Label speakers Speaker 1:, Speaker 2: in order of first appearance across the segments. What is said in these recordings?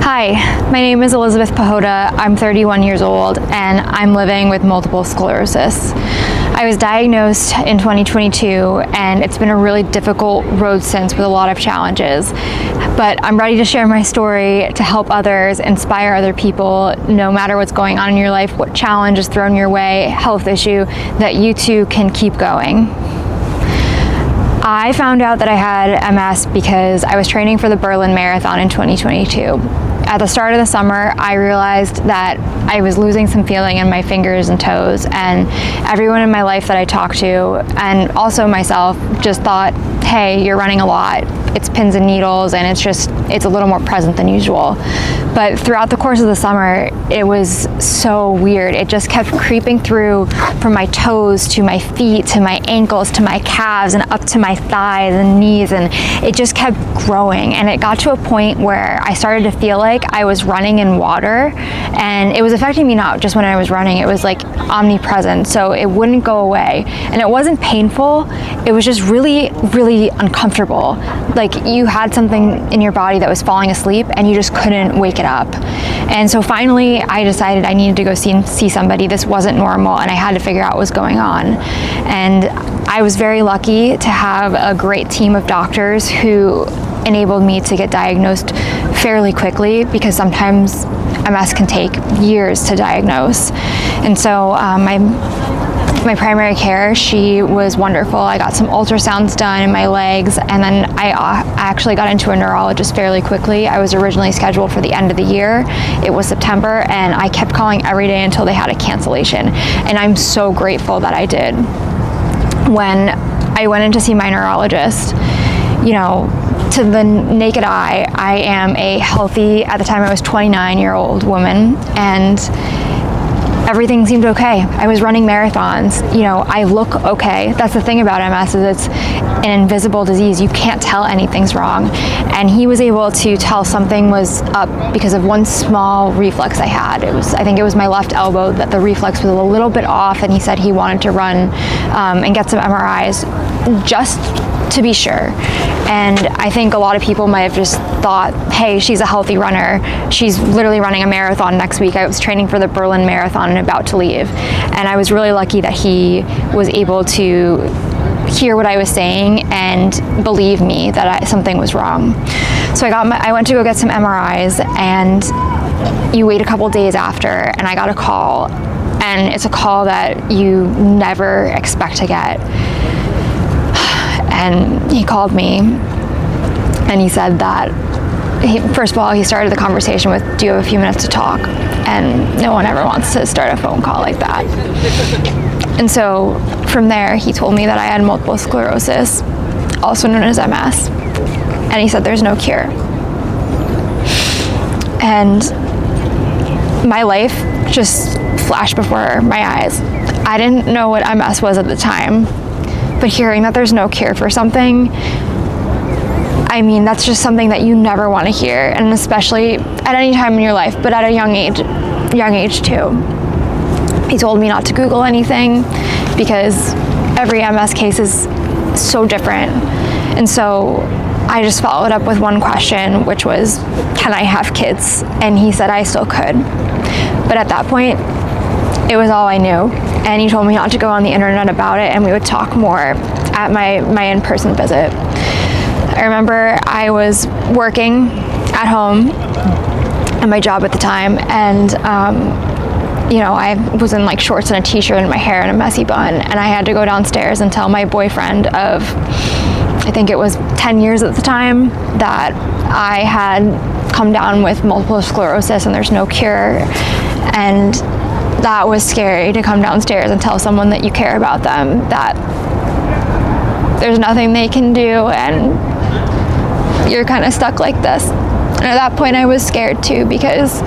Speaker 1: Hi, my name is Elizabeth Pahota. I'm 31 years old and I'm living with multiple sclerosis. I was diagnosed in 2022 and it's been a really difficult road since with a lot of challenges. But I'm ready to share my story to help others, inspire other people, no matter what's going on in your life, what challenge is thrown your way, health issue, that you too can keep going. I found out that I had MS because I was training for the Berlin Marathon in 2022. At the start of the summer, I realized that I was losing some feeling in my fingers and toes, and everyone in my life that I talked to, and also myself, just thought, hey, you're running a lot. It's pins and needles, and it's a little more present than usual. But throughout the course of the summer, it was so weird. It just kept creeping through from my toes to my feet to my ankles to my calves and up to my thighs and knees, and it just kept growing. And it got to a point where I started to feel like I was running in water, and it was affecting me not just when I was running, it was like omnipresent, so it wouldn't go away. And it wasn't painful, it was just really, really uncomfortable. Like you had something in your body that was falling asleep and you just couldn't wake it up. And so finally I decided I needed to go see somebody. This wasn't normal and I had to figure out what was going on. And I was very lucky to have a great team of doctors who enabled me to get diagnosed fairly quickly, because sometimes MS can take years to diagnose. And so my primary care, she was wonderful. I got some ultrasounds done in my legs, and then I actually got into a neurologist fairly quickly. I was originally scheduled for the end of the year. It was September, and I kept calling every day until they had a cancellation. And I'm so grateful that I did. When I went in to see my neurologist, you know, to the naked eye, I am a healthy, at the time I was 29-year-old woman, and everything seemed okay. I was running marathons. You know, I look okay. That's the thing about MS, is it's an invisible disease. You can't tell anything's wrong. And he was able to tell something was up because of one small reflex I had. I think it was my left elbow that the reflex was a little bit off, and he said he wanted to run and get some MRIs just to be sure. And I think a lot of people might have just thought, hey, she's a healthy runner. She's literally running a marathon next week. I was training for the Berlin Marathon and about to leave. And I was really lucky that he was able to hear what I was saying and believe me that something was wrong. So I went to go get some MRIs, and you wait a couple days after, and I got a call, and it's a call that you never expect to get. And he called me and he said that, first of all, he started the conversation with, do you have a few minutes to talk? And no one ever wants to start a phone call like that. And so from there, he told me that I had multiple sclerosis, also known as MS. And he said there's no cure. And my life just flashed before my eyes. I didn't know what MS was at the time. But hearing that there's no cure for something, I mean, that's just something that you never want to hear, and especially at any time in your life, but at a young age too. He told me not to Google anything because every MS case is so different. And so I just followed up with one question, which was, can I have kids? And he said I still could. But at that point, it was all I knew. And he told me not to go on the internet about it, and we would talk more at my in-person visit. I remember I was working at home at my job at the time, and you know, I was in like shorts and a t-shirt and my hair in a messy bun, and I had to go downstairs and tell my boyfriend of, I think it was 10 years at the time, that I had come down with multiple sclerosis and there's no cure. And that was scary, to come downstairs and tell someone that you care about them that there's nothing they can do and you're kind of stuck like this. And at that point I was scared too, because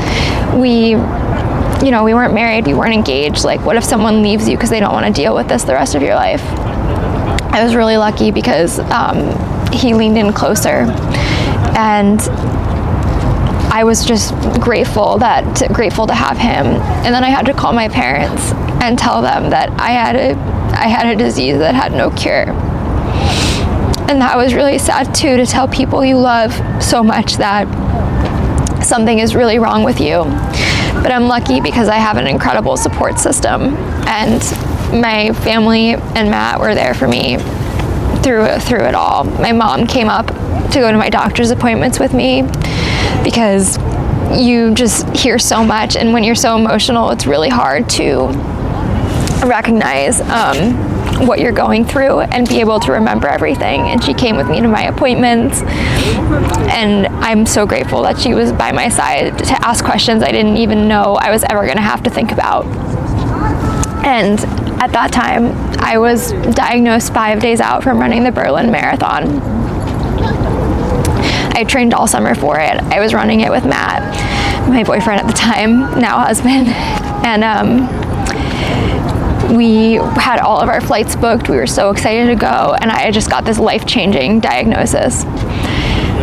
Speaker 1: we weren't married, we weren't engaged. Like, what if someone leaves you because they don't want to deal with this the rest of your life? I was really lucky because he leaned in closer, and I was just grateful to have him. And then I had to call my parents and tell them that I had a disease that had no cure. And that was really sad too, to tell people you love so much that something is really wrong with you. But I'm lucky because I have an incredible support system, and my family and Matt were there for me through it all. My mom came up to go to my doctor's appointments with me because you just hear so much, and when you're so emotional, it's really hard to recognize what you're going through and be able to remember everything. And she came with me to my appointments, and I'm so grateful that she was by my side to ask questions I didn't even know I was ever going to have to think about. And at that time, I was diagnosed 5 days out from running the Berlin Marathon. I trained all summer for it. I was running it with Matt, my boyfriend at the time, now husband, and we had all of our flights booked. We were so excited to go, and I just got this life-changing diagnosis.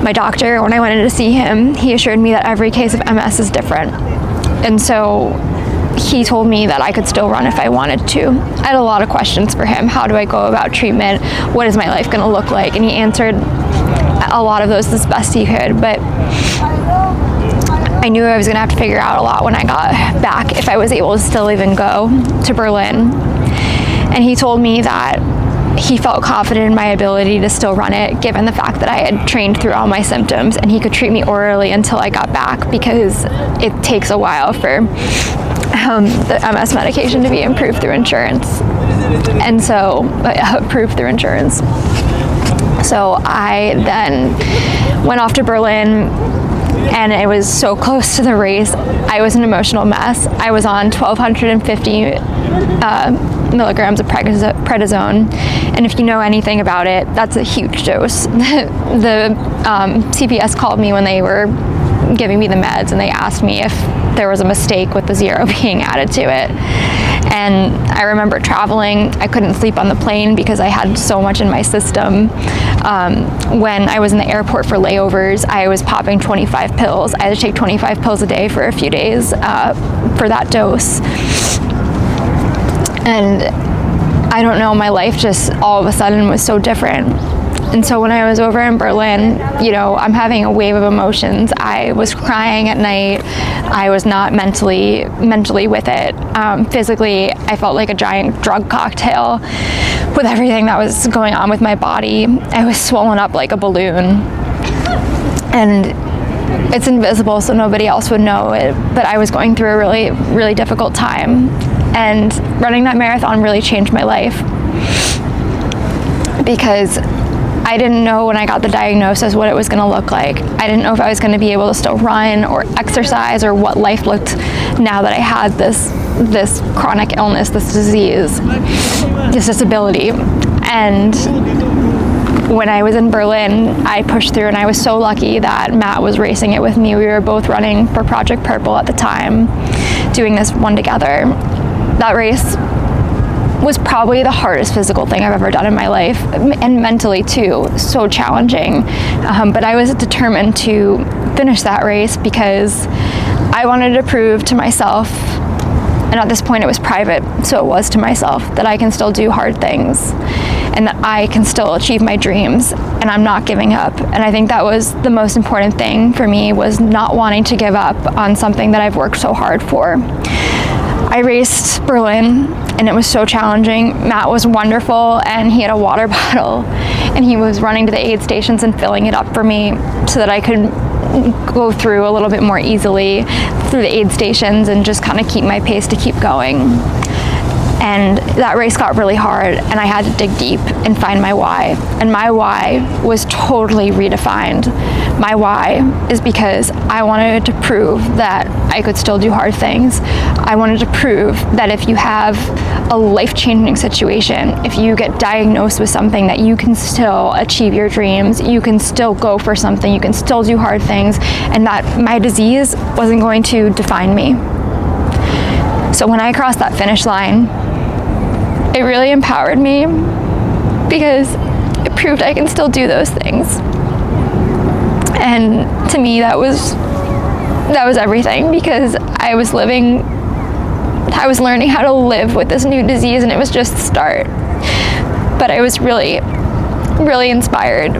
Speaker 1: My doctor, when I went in to see him, he assured me that every case of MS is different, and so he told me that I could still run if I wanted to. I had a lot of questions for him. How do I go about treatment? What is my life going to look like? And he answered a lot of those as best he could, but I knew I was going to have to figure out a lot when I got back if I was able to still even go to Berlin. And he told me that he felt confident in my ability to still run it, given the fact that I had trained through all my symptoms, and he could treat me orally until I got back, because it takes a while for the MS medication to be improved through insurance. And so, approved through insurance. So I then went off to Berlin, and it was so close to the race. I was an emotional mess. I was on 1,250 milligrams of prednisone, and if you know anything about it, that's a huge dose. The CPS called me when they were giving me the meds, and they asked me if there was a mistake with the 0 being added to it. And I remember traveling. I couldn't sleep on the plane because I had so much in my system. When I was in the airport for layovers, I was popping 25 pills. I had to take 25 pills a day for a few days for that dose. And I don't know, my life just all of a sudden was so different. And so when I was over in Berlin, you know, I'm having a wave of emotions. I was crying at night. I was not mentally with it. Physically, I felt like a giant drug cocktail with everything that was going on with my body. I was swollen up like a balloon. And it's invisible, so nobody else would know it, but I was going through a really, really difficult time. And running that marathon really changed my life, because I didn't know when I got the diagnosis what it was going to look like. I didn't know if I was going to be able to still run or exercise, or what life looked now that I had this chronic illness, this disease, this disability. And when I was in Berlin, I pushed through, and I was so lucky that Matt was racing it with me. We were both running for Project Purple at the time, doing this one together. That race was probably the hardest physical thing I've ever done in my life, and mentally too, so challenging. But I was determined to finish that race because I wanted to prove to myself, and at this point it was private, so it was to myself, that I can still do hard things and that I can still achieve my dreams, and I'm not giving up. And I think that was the most important thing for me, was not wanting to give up on something that I've worked so hard for. I raced Berlin, and it was so challenging. Matt was wonderful, and he had a water bottle, and he was running to the aid stations and filling it up for me so that I could go through a little bit more easily through the aid stations and just kind of keep my pace to keep going. And that race got really hard, and I had to dig deep and find my why. And my why was totally redefined. My why is because I wanted to prove that I could still do hard things. I wanted to prove that if you have a life-changing situation, if you get diagnosed with something, that you can still achieve your dreams, you can still go for something, you can still do hard things, and that my disease wasn't going to define me. So when I crossed that finish line, it really empowered me, because it proved I can still do those things. And to me, that was everything, because I was learning how to live with this new disease, and it was just the start. But I was really, really inspired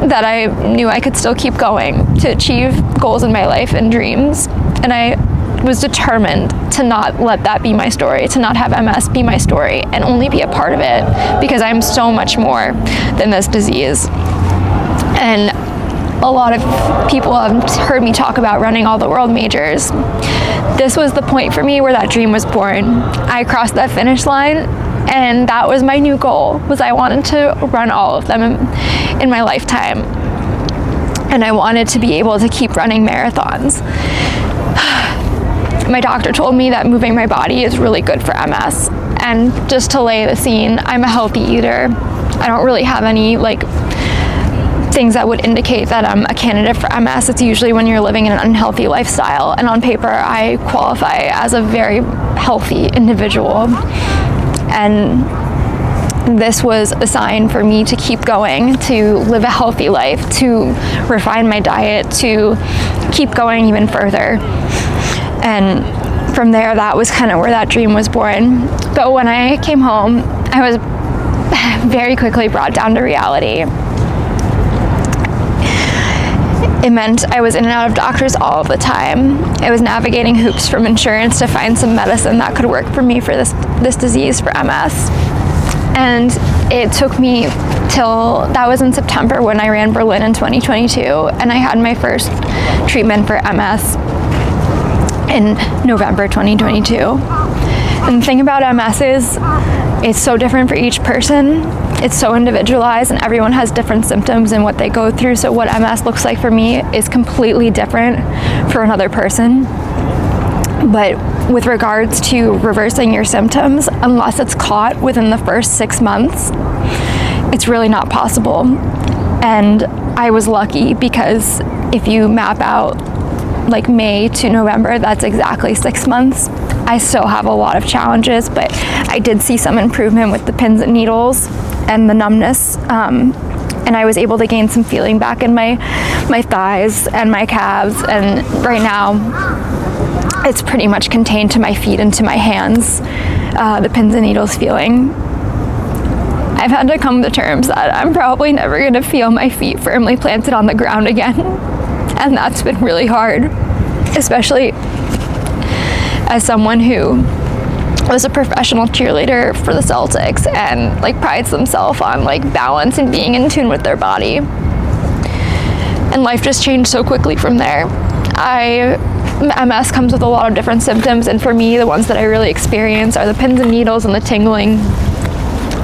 Speaker 1: that I knew I could still keep going to achieve goals in my life and dreams. And I was determined to not let that be my story, to not have MS be my story and only be a part of it, because I'm so much more than this disease. And a lot of people have heard me talk about running all the world majors. This was the point for me where that dream was born. I crossed that finish line, and that was my new goal, was I wanted to run all of them in my lifetime. And I wanted to be able to keep running marathons. My doctor told me that moving my body is really good for MS. And just to lay the scene, I'm a healthy eater. I don't really have any things that would indicate that I'm a candidate for MS. It's usually when you're living an unhealthy lifestyle. And on paper, I qualify as a very healthy individual. And this was a sign for me to keep going, to live a healthy life, to refine my diet, to keep going even further. And from there, that was kind of where that dream was born. But when I came home, I was very quickly brought down to reality. It meant I was in and out of doctors all the time. I was navigating hoops from insurance to find some medicine that could work for me for this disease, for MS. And it took me till, that was in September when I ran Berlin in 2022, and I had my first treatment for MS in November 2022. And the thing about MS is it's so different for each person. It's so individualized, and everyone has different symptoms and what they go through. So what MS looks like for me is completely different for another person. But with regards to reversing your symptoms, unless it's caught within the first 6 months, it's really not possible. And I was lucky, because if you map out like May to November, that's exactly 6 months. I still have a lot of challenges, but I did see some improvement with the pins and needles and the numbness. And I was able to gain some feeling back in my thighs and my calves. And right now, it's pretty much contained to my feet and to my hands, the pins and needles feeling. I've had to come to terms that I'm probably never going to feel my feet firmly planted on the ground again. And that's been really hard, especially as someone who was a professional cheerleader for the Celtics and prides themselves on balance and being in tune with their body. And life just changed so quickly from there. MS comes with a lot of different symptoms, and for me, the ones that I really experience are the pins and needles and the tingling.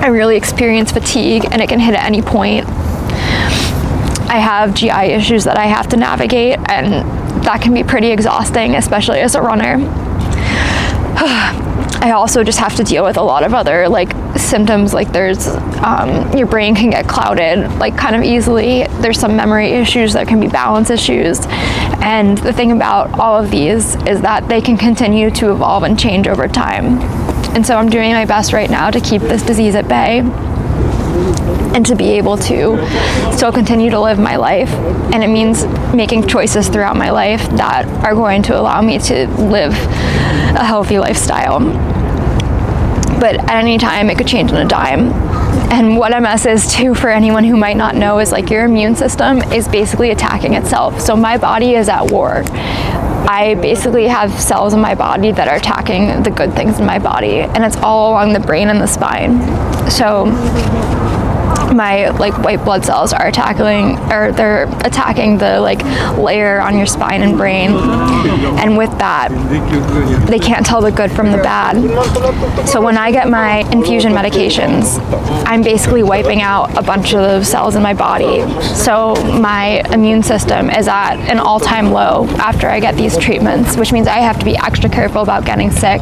Speaker 1: I really experience fatigue, and it can hit at any point. I have GI issues that I have to navigate, and that can be pretty exhausting, especially as a runner. I also just have to deal with a lot of other symptoms, there's your brain can get clouded kind of easily. There's some memory issues, there can be balance issues, and the thing about all of these is that they can continue to evolve and change over time. And so I'm doing my best right now to keep this disease at bay and to be able to still continue to live my life. And it means making choices throughout my life that are going to allow me to live a healthy lifestyle. But at any time, it could change on a dime. And what MS is too, for anyone who might not know, is your immune system is basically attacking itself. So my body is at war. I basically have cells in my body that are attacking the good things in my body, and it's all along the brain and the spine. So my white blood cells are they're attacking the layer on your spine and brain, and with that they can't tell the good from the bad. So when I get my infusion medications, I'm basically wiping out a bunch of those cells in my body. So my immune system is at an all-time low after I get these treatments, which means I have to be extra careful about getting sick,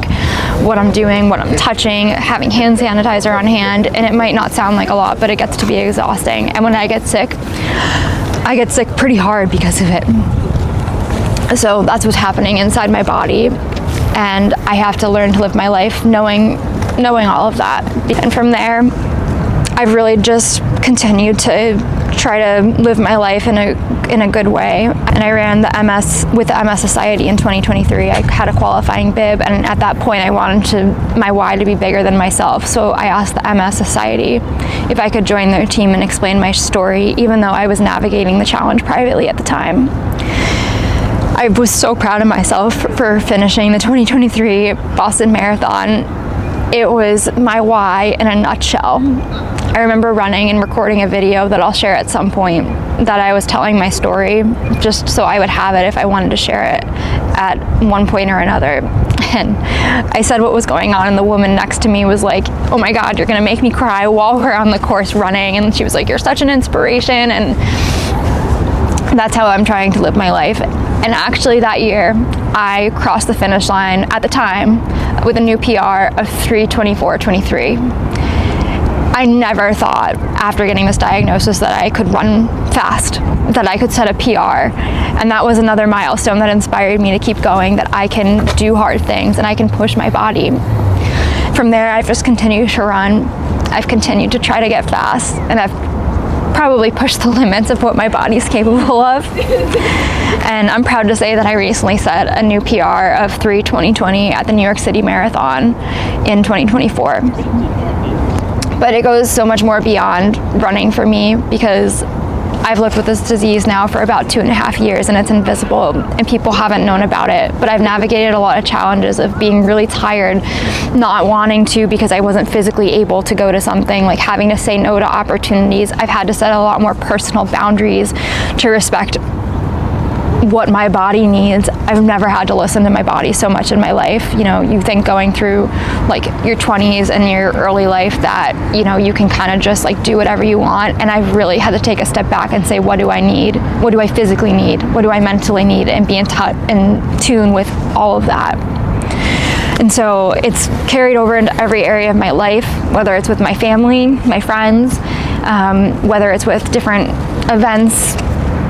Speaker 1: what I'm doing, what I'm touching, having hand sanitizer on hand. And it might not sound like a lot, but it gets to be exhausting. And when I get sick pretty hard because of it. So that's what's happening inside my body, and I have to learn to live my life knowing all of that. And from there, I've really just continued to try to live my life in a good way. And I ran the MS with the MS Society in 2023. I had a qualifying bib, and at that point I wanted my why to be bigger than myself. So I asked the MS Society if I could join their team and explain my story, even though I was navigating the challenge privately at the time. I was so proud of myself for finishing the 2023 Boston Marathon. It was my why in a nutshell. I remember running and recording a video that I'll share at some point that I was telling my story, just so I would have it if I wanted to share it at one point or another. And I said what was going on, and the woman next to me was like, "Oh my God, you're gonna make me cry," while we're on the course running. And she was like, "You're such an inspiration." And that's how I'm trying to live my life. And actually that year, I crossed the finish line at the time with a new PR of 3:24:23. I never thought after getting this diagnosis that I could run fast, that I could set a PR. And that was another milestone that inspired me to keep going, that I can do hard things and I can push my body. From there, I've just continued to run. I've continued to try to get fast, and I've probably pushed the limits of what my body's capable of. And I'm proud to say that I recently set a new PR of 3:20:20 at the New York City Marathon in 2024. But it goes so much more beyond running for me, because I've lived with this disease now for about 2.5 years, and it's invisible and people haven't known about it. But I've navigated a lot of challenges of being really tired, not wanting to because I wasn't physically able to go to something, like having to say no to opportunities. I've had to set a lot more personal boundaries to respect what my body needs. I've never had to listen to my body so much in my life. You know, you think going through like your 20s and your early life that, you know, you can kind of just like do whatever you want. And I've really had to take a step back and say, what do I need? What do I physically need? What do I mentally need? And be in tune with all of that. And so it's carried over into every area of my life, whether it's with my family, my friends, whether it's with different events,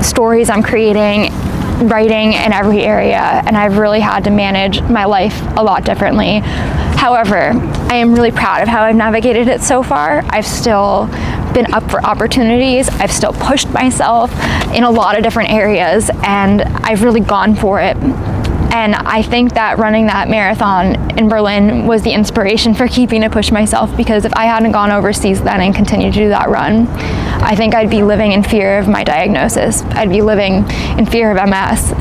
Speaker 1: stories I'm creating, writing, in every area. And I've really had to manage my life a lot differently. However, I am really proud of how I've navigated it so far. I've still been up for opportunities. I've still pushed myself in a lot of different areas, and I've really gone for it. And I think that running that marathon in Berlin was the inspiration for keeping to push myself, because if I hadn't gone overseas then and continued to do that run, I think I'd be living in fear of my diagnosis. I'd be living in fear of MS.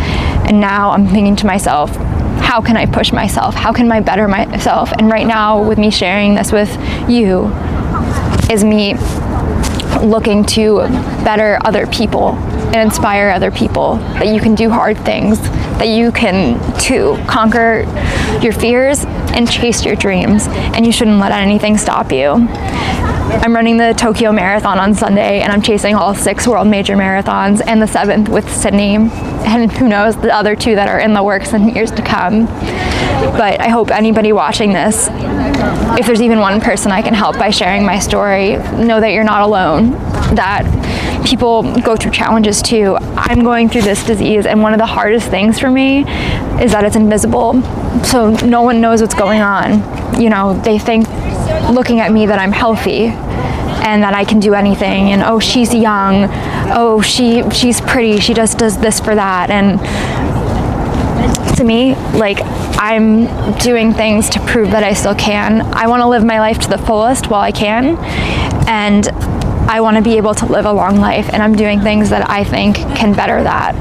Speaker 1: And now I'm thinking to myself, how can I push myself? How can I better myself? And right now, with me sharing this with you, is me looking to better other people and inspire other people that you can do hard things, that you can too conquer your fears and chase your dreams, and you shouldn't let anything stop you. I'm running the Tokyo Marathon on Sunday, and I'm chasing all 6 world major marathons and the 7th with Sydney, and who knows, the other 2 that are in the works in years to come. But I hope anybody watching this, if there's even one person I can help by sharing my story, know that you're not alone, that people go through challenges too. I'm going through this disease, and one of the hardest things for me is that it's invisible. So no one knows what's going on. You know, they think, looking at me, that I'm healthy and that I can do anything, and oh, she's young, oh, she's pretty, she just does this for that. And to me, like, I'm doing things to prove that I still can. I want to live my life to the fullest while I can, and I want to be able to live a long life, and I'm doing things that I think can better that.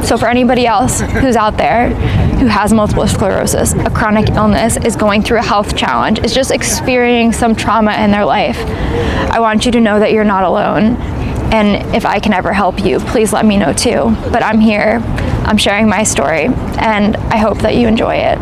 Speaker 1: So for anybody else who's out there who has multiple sclerosis, a chronic illness, is going through a health challenge, is just experiencing some trauma in their life, I want you to know that you're not alone. And if I can ever help you, please let me know too. But I'm here, I'm sharing my story, and I hope that you enjoy it.